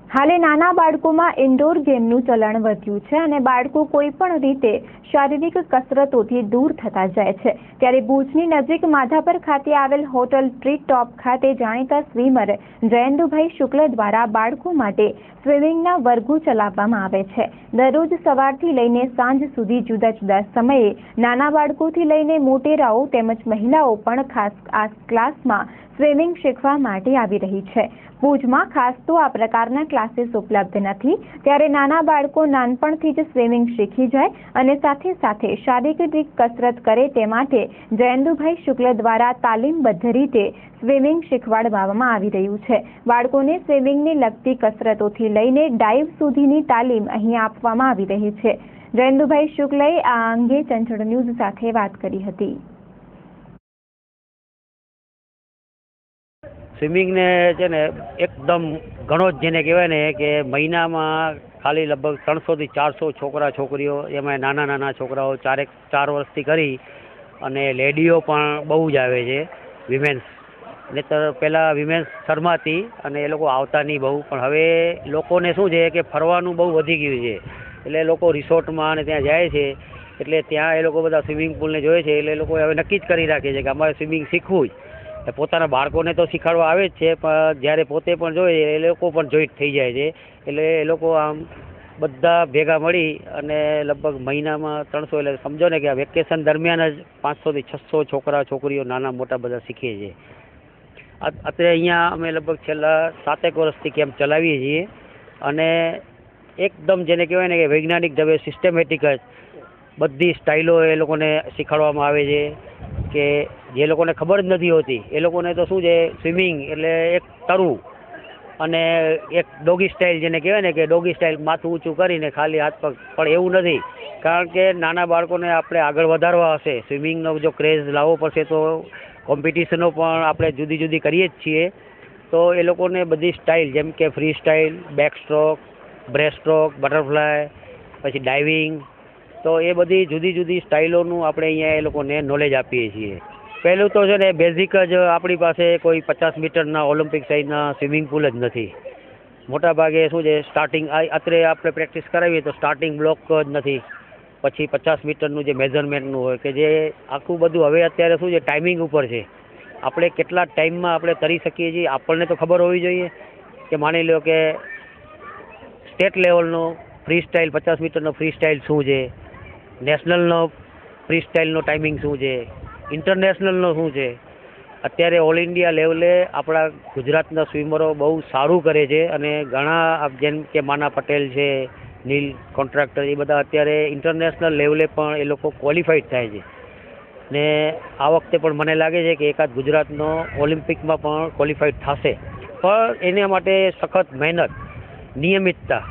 હાલે નાના બાળકોમાં ઇન્ડોર ગેમનું ચલણ વધ્યું છે અને બાળકો કોઈ પણ રીતે શારીરિક કસરતોથી દૂર થતા જાય છે। ત્યારે ભુજની નજીક માધાપર ખાતે આવેલ હોટલ ટ્રી ટોપ ખાતે જાણીતા સ્વિમર જયેન્દ્રભાઈ શુક્લ દ્વારા બાળકો માટે સ્વિમિંગના વર્ગો ચલાવવામાં આવે છે। દરરોજ સવારથી લઈને સાંજ સુધી જુદા જુદા સમયે નાના બાળકોથી લઈને મોટેરાઓ તેમજ મહિલાઓ પણ ખાસ આ ક્લાસમાં સ્વિમિંગ શીખવા માટે આવી રહી છે। ભુજમાં ખાસ તો આ પ્રકારના ક્લાસીસ ઉપલબ્ધ નથી, ત્યારે નાના બાળકો નાનપણથી જ સ્વિમિંગ શીખી જાય અને સાથે સાથે શારીરિક કસરત કરે તે માટે જયેન્દ્રભાઈ શુક્લ દ્વારા તાલીમબદ્ધ રીતે સ્વિમિંગ શીખવાડવામાં આવી રહ્યું છે। બાળકોને સ્વિમિંગને લગતી કસરતોથી લઈને ડાઇવ સુધીની તાલીમ અહીં આપવામાં આવી રહી છે। જયેન્દ્રભાઈ શુક્લએ આ અંગે ચંચળ ન્યૂઝ સાથે વાત કરી હતી। સ્વિમિંગ ને છે ને એકદમ ઘણો જ જેને કહેવાય ને કે મહિનામાં ખાલી લગભગ 300 થી 400 છોકરા છોકરીઓ એમાં નાના છોકરાઓ 4 વર્ષથી કરી અને લેડીઓ પણ બહુ જ આવે છે વિમેન્સ। નહીંતર પહેલાં વિમેન્સ શરમાતી અને એ લોકો આવતા નહીં બહુ, પણ હવે લોકોને શું છે કે ફરવાનું બહુ વધી ગયું છે, એટલે લોકો રિસોર્ટમાં અને ત્યાં જાય છે, એટલે ત્યાં એ લોકો બધા સ્વિમિંગ પુલને જોવે છે, એટલે એ લોકો હવે નક્કી જ કરી રાખે છે કે અમારે સ્વિમિંગ શીખવું જ। પોતાના બાળકોને તો શીખવાડવા આવે જ છે, પણ જ્યારે પોતે પણ જોઈએ એ લોકો પણ જોઈન્ટ થઈ જાય છે, એટલે એ લોકો આમ બધા ભેગા મળી અને લગભગ મહિનામાં 300 એટલે સમજો ને કે આ વેકેશન દરમિયાન જ 500 થી 600 છોકરા છોકરીઓ નાના મોટા બધા શીખે છે। અત્યારે અહીંયા અમે લગભગ છેલ્લા 7 વર્ષથી કેમ્પ ચલાવીએ છીએ અને એકદમ જેને કહેવાય ને કે વૈજ્ઞાનિક ઢબે સિસ્ટમેટિક જ બધી સ્ટાઇલો એ લોકોને શીખવાડવામાં આવે છે કે જે લોકોને ખબર જ નથી હોતી એ લોકોને તો શું છે સ્વિમિંગ એટલે એક તરવું અને એક ડોગી સ્ટાઇલ જેને કહેવાય ને કે ડોગી સ્ટાઇલ માથું ઊંચું કરીને ખાલી હાથ પગ, પણ એવું નથી, કારણ કે નાના બાળકોને આપણે આગળ વધારવા હશે, સ્વિમિંગનો જો ક્રેઝ લાવવો પડશે તો કોમ્પિટિશનો પણ આપણે જુદી જુદી કરીએ જ છીએ, તો એ લોકોને બધી સ્ટાઇલ જેમ કે free style, back stroke, breast stroke, butterfly, પછી ડાઇવિંગ, તો એ બધી જુદી જુદી સ્ટાઇલોનું આપણે અહીંયા એ લોકોને નોલેજ આપીએ છીએ। પહેલું તો છે ને બેઝિક જ આપણી પાસે કોઈ 50 મીટરના ઓલિમ્પિક સાઇઝના સ્વિમિંગ પુલ જ નથી। મોટાભાગે શું છે સ્ટાર્ટિંગ અત્યારે આપણે પ્રેક્ટિસ કરાવીએ તો સ્ટાર્ટિંગ બ્લોક જ નથી, પછી 50 મીટરનું જે મેઝરમેન્ટનું હોય કે જે આખું બધું હવે અત્યારે શું છે ટાઈમિંગ ઉપર છે, આપણે કેટલા ટાઈમમાં આપણે તરી શકીએ છીએ આપણને તો ખબર હોવી જોઈએ કે માની લો કે સ્ટેટ લેવલનો ફ્રી સ્ટાઇલ 50 મીટરનો ફ્રી સ્ટાઇલ શું છે, નેશનલનો ફ્રી સ્ટાઇલનો ટાઈમિંગ શું છે, ઇન્ટરનેશનલનો શું છે। અત્યારે ઓલ ઇન્ડિયા લેવલે આપણા ગુજરાતના સ્વિમરો બહુ સારું કરે છે અને ઘણા જેમ કે માના પટેલ છે, નીલ કોન્ટ્રાક્ટર, એ બધા અત્યારે ઇન્ટરનેશનલ લેવલે પણ એ લોકો ક્વોલિફાઈડ થાય છે ને આ વખતે પણ મને લાગે છે કે એકાદ ગુજરાતનો ઓલિમ્પિકમાં પણ ક્વોલિફાઈડ થશે, પણ એના માટે સખત મહેનત, નિયમિતતા